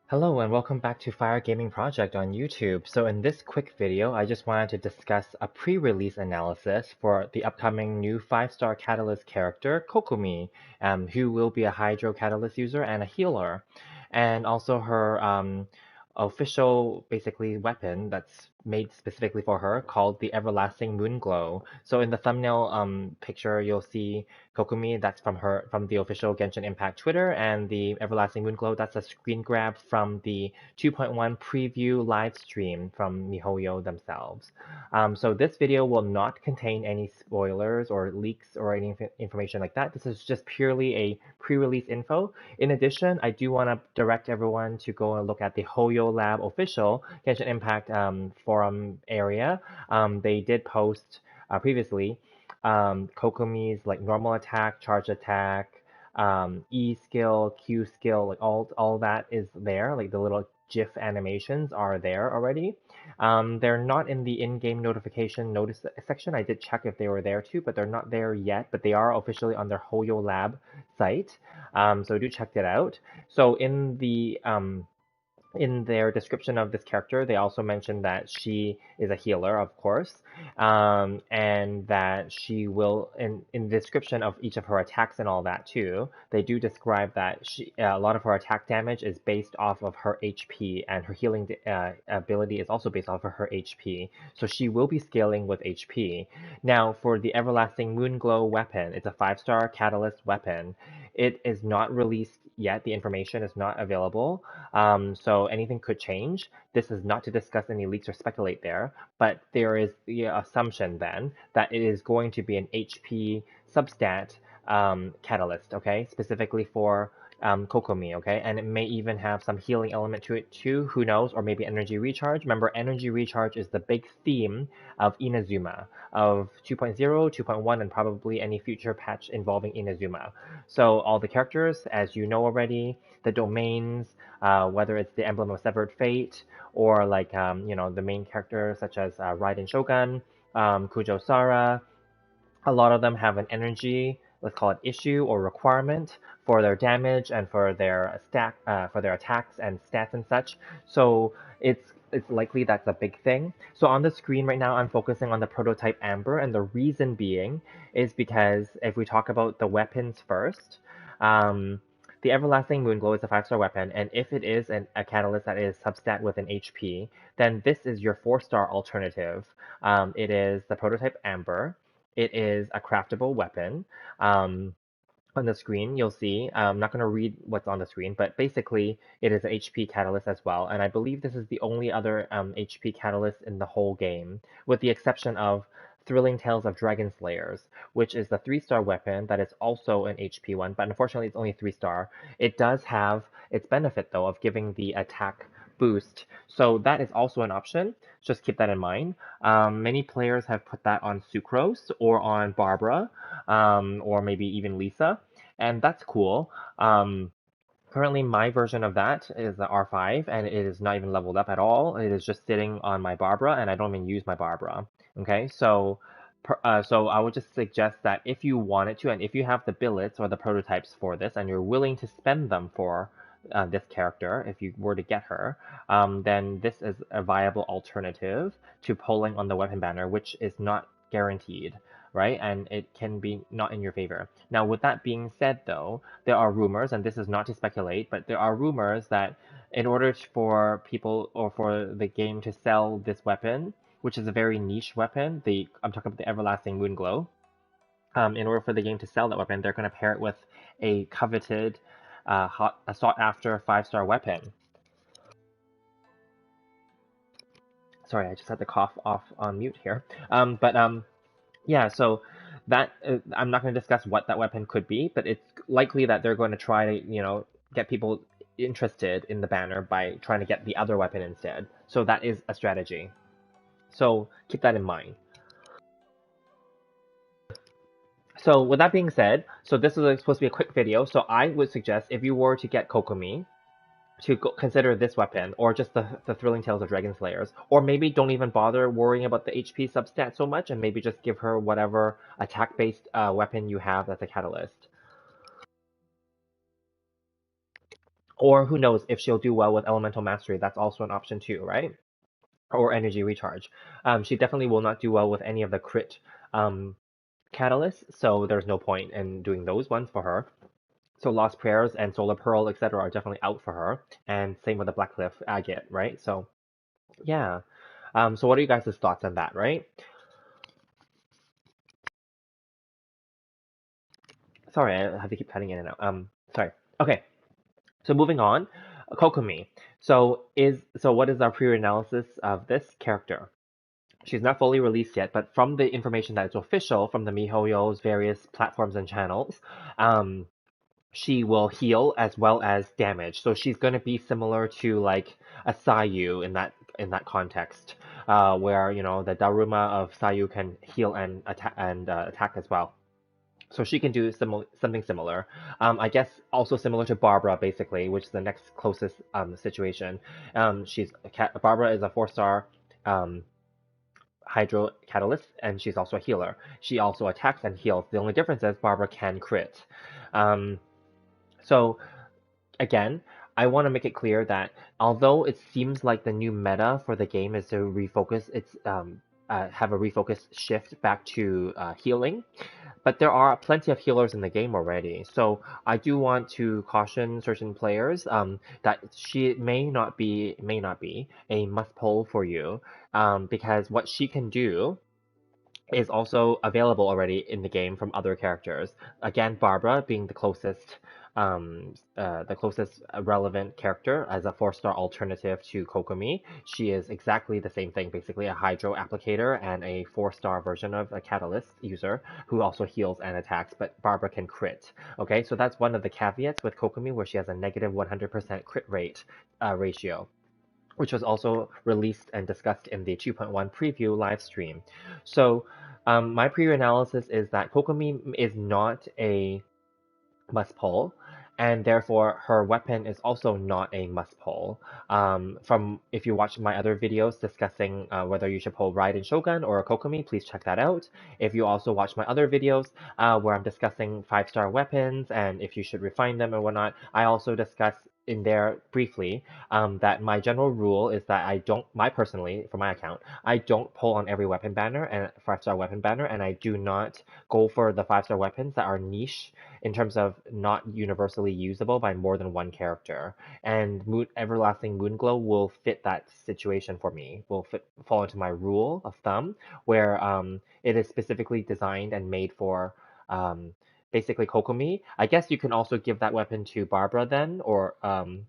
Hello and welcome back to Fire Gaming Project on YouTube. So in this quick video, I just wanted to discuss a pre-release analysis for the upcoming new 5-star Catalyst character, Kokomi, who will be a Hydro Catalyst user and a healer. And also her official, basically, weapon that's made specifically for her called the Everlasting Moonglow. So in the thumbnail picture, you'll see Kokomi, that's from the official Genshin Impact Twitter, and the Everlasting Moonglow, that's a screen grab from the 2.1 preview live stream from MiHoYo themselves. So this video will not contain any spoilers or leaks or any information like that. This is just purely a pre-release info. In addition, I do want to direct everyone to go and look at the HoYo Lab official Genshin Impact forum area. They did post previously Kokomi's like normal attack, charge attack, E skill, Q skill, like all that is there. Like the little GIF animations are there already. They're not in the in-game notification notice section. I did check if they were there too, but they're not there yet. But they are officially on their HoYo Lab site. So do check that out. So in their description of this character, they also mentioned that she is a healer, of course, and that she will, in the description of each of her attacks and all that too, they do describe that a lot of her attack damage is based off of her HP, and her healing ability is also based off of her HP. So she will be scaling with HP. Now, for the Everlasting Moonglow weapon, it's a 5-star Catalyst weapon. It is not released yet. The information is not available. So anything could change. This is not to discuss any leaks or speculate there, but there is the assumption then that it is going to be an HP substat catalyst, okay, specifically for Kokomi, okay, and it may even have some healing element to it too, who knows, or maybe energy recharge. Remember, energy recharge is the big theme of Inazuma, of 2.0, 2.1, and probably any future patch involving Inazuma. So all the characters, as you know already, the domains, whether it's the Emblem of Severed Fate, or like, the main characters such as Raiden Shogun, Kujo Sara, a lot of them have an energy, let's call it issue or requirement for their damage and for their for their attacks and stats and such. So it's likely that's a big thing. So on the screen right now, I'm focusing on the prototype Amber, and the reason being is because if we talk about the weapons first, the Everlasting Moonglow is a 5-star weapon, and if it is a catalyst that is substat with an HP, then this is your 4-star alternative. It is the prototype Amber. It is a craftable weapon. On the screen, you'll see, I'm not going to read what's on the screen, but basically it is an HP catalyst as well. And I believe this is the only other HP catalyst in the whole game, with the exception of Thrilling Tales of Dragon Slayers, which is the 3-star weapon that is also an HP one, but unfortunately it's only 3-star. It does have its benefit, though, of giving the attack boost. So that is also an option. Just keep that in mind. Many players have put that on Sucrose or on Barbara, or maybe even Lisa, and that's cool. Currently, my version of that is the R5, and it is not even leveled up at all. It is just sitting on my Barbara, and I don't even use my Barbara. Okay, so so I would just suggest that if you wanted to, and if you have the billets or the prototypes for this, and you're willing to spend them for this character, if you were to get her, then this is a viable alternative to pulling on the weapon banner, which is not guaranteed, right? And it can be not in your favor. Now, with that being said, though, there are rumors, and this is not to speculate, but there are rumors that in order for people or for the game to sell this weapon, which is a very niche weapon, I'm talking about the Everlasting Moonglow, in order for the game to sell that weapon, they're going to pair it with a coveted, a sought-after 5-star weapon. Sorry, I just had to cough off on mute here. Yeah, so that I'm not going to discuss what that weapon could be, but it's likely that they're going to try to, get people interested in the banner by trying to get the other weapon instead. So that is a strategy. So keep that in mind. So with that being said, so this is supposed to be a quick video, so I would suggest if you were to get Kokomi, to consider this weapon, or just the Thrilling Tales of Dragon Slayers, or maybe don't even bother worrying about the HP substat so much, and maybe just give her whatever attack-based weapon you have that's a catalyst. Or who knows if she'll do well with elemental mastery, that's also an option too, right? Or energy recharge. She definitely will not do well with any of the crit um, catalysts, so there's no point in doing those ones for her. So Lost Prayers and Solar Pearl, etc., are definitely out for her, and same with the Black Cliff Agate, right? So yeah. So what are you guys' thoughts on that, right? Sorry, I have to keep cutting in and out. Sorry. Okay. So moving on, Kokomi. So what is our pre-analysis of this character? She's not fully released yet, but from the information that is official from the MiHoYo's various platforms and channels, um, she will heal as well as damage. So she's going to be similar to like a Sayu in that context, where you know the Daruma of Sayu can heal and attack as well. So she can do something similar. I guess also similar to Barbara, basically, which is the next closest situation. Barbara is a 4-star Hydro Catalyst, and she's also a healer. She also attacks and heals. The only difference is Barbara can crit. Um, so again, I want to make it clear that although it seems like the new meta for the game is to refocus its have a refocus shift back to healing, but there are plenty of healers in the game already. So I do want to caution certain players that she may not be a must pull for you, because what she can do is also available already in the game from other characters. Again, Barbara being the closest relevant character as a 4-star alternative to Kokomi. She is exactly the same thing, basically a Hydro applicator and a 4-star version of a Catalyst user who also heals and attacks, but Barbara can crit. Okay, so that's one of the caveats with Kokomi, where she has a negative 100% crit rate ratio, which was also released and discussed in the 2.1 preview live stream. So my pre-analysis is that Kokomi is not a must pull, and therefore her weapon is also not a must pull. From if you watch my other videos discussing whether you should pull Raiden Shogun or Kokomi, please check that out. If you also watch my other videos where I'm discussing 5-star weapons and if you should refine them and whatnot, I also discuss in there briefly that my general rule is that I don't, my personally, for my account, I don't pull on every weapon banner and 5-star weapon banner, and I do not go for the 5-star weapons that are niche in terms of not universally usable by more than one character. And Everlasting Moonglow will fit that situation for me, fall into my rule of thumb, where it is specifically designed and made for basically Kokomi. I guess you can also give that weapon to Barbara then, or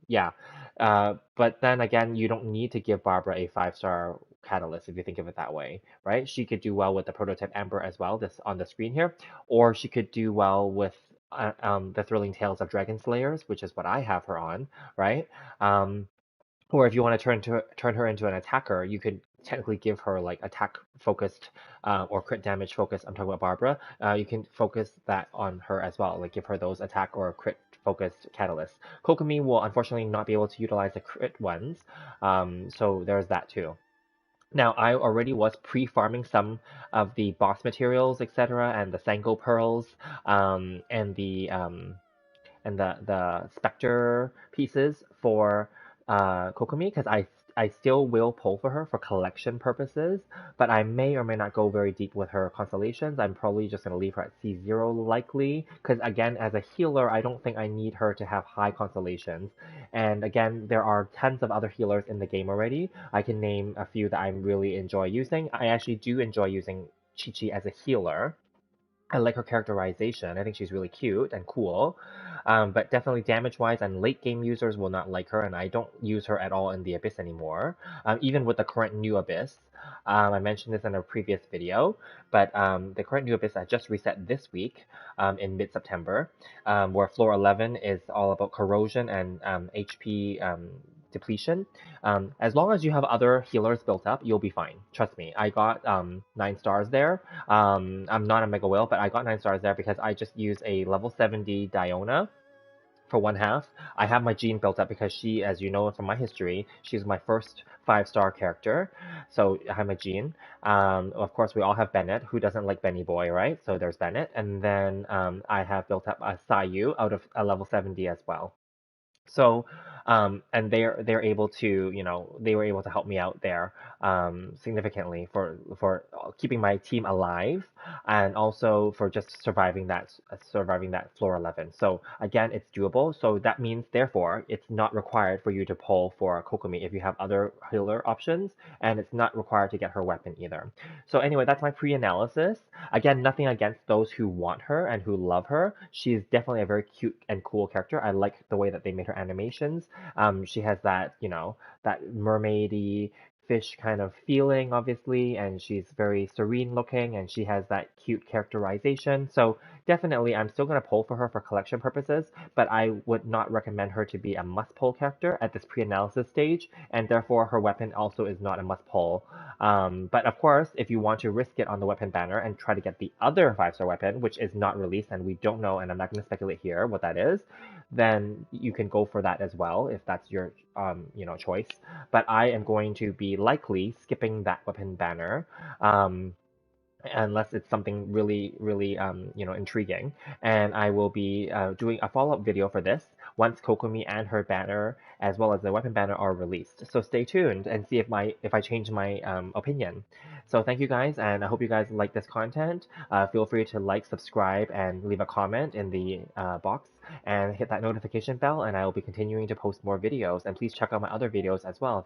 yeah. But then again, you don't need to give Barbara a 5-star catalyst if you think of it that way, right? She could do well with the prototype Amber as well, this on the screen here, or she could do well with the Thrilling Tales of Dragon Slayers, which is what I have her on, right? Or if you want to turn her into an attacker, you could technically give her like attack focused or crit damage focused. I'm talking about Barbara. You can focus that on her as well, like give her those attack or crit focused catalysts. Kokomi will unfortunately not be able to utilize the crit ones, so there's that too. Now, I already was pre-farming some of the boss materials, etc., and the Sango pearls, and the Spectre pieces for Kokomi, because I still will pull for her for collection purposes, but I may or may not go very deep with her constellations. I'm probably just going to leave her at C0 likely, because again, as a healer, I don't think I need her to have high constellations. And again, there are tons of other healers in the game already. I can name a few that I really enjoy using. I actually do enjoy using Chi-Chi as a healer. I like her characterization. I think she's really cute and cool. But definitely damage-wise, and late game users will not like her, and I don't use her at all in the Abyss anymore. Even with the current new Abyss. I mentioned this in a previous video, but the current new Abyss I just reset this week in mid-September, where floor 11 is all about corrosion and HP depletion. As long as you have other healers built up, you'll be fine. Trust me. I got 9 stars there. I'm not a Mega Whale, but I got 9 stars there because I just used a level 70 Diona for one half. I have my Jean built up because she, as you know from my history, she's my first 5-star character. So I have my Jean. Of course, we all have Bennett. Who doesn't like Benny Boy, right? So there's Bennett. And then I have built up a Sayu out of a level 70 as well. So, and they're able to, they were able to help me out there significantly for keeping my team alive, and also for just surviving that floor 11. So again, it's doable. So that means, therefore, it's not required for you to pull for Kokomi if you have other healer options, and it's not required to get her weapon either. So anyway, that's my pre-analysis. Again, nothing against those who want her and who love her. She's definitely a very cute and cool character. I like the way that they made her animations. She has that, that mermaidy fish kind of feeling, obviously, and she's very serene looking, and she has that cute characterization. So definitely, I'm still going to pull for her for collection purposes, but I would not recommend her to be a must-pull character at this pre-analysis stage, and therefore her weapon also is not a must-pull. But of course, if you want to risk it on the weapon banner and try to get the other 5-star weapon, which is not released and we don't know, and I'm not going to speculate here what that is, then you can go for that as well if that's your choice. But I am going to be likely skipping that weapon banner. Unless it's something really, really, intriguing. And I will be doing a follow-up video for this once Kokomi and her banner, as well as the weapon banner, are released. So stay tuned and see if I change my opinion. So thank you guys, and I hope you guys like this content. Feel free to like, subscribe, and leave a comment in the box, and hit that notification bell, and I will be continuing to post more videos. And please check out my other videos as well.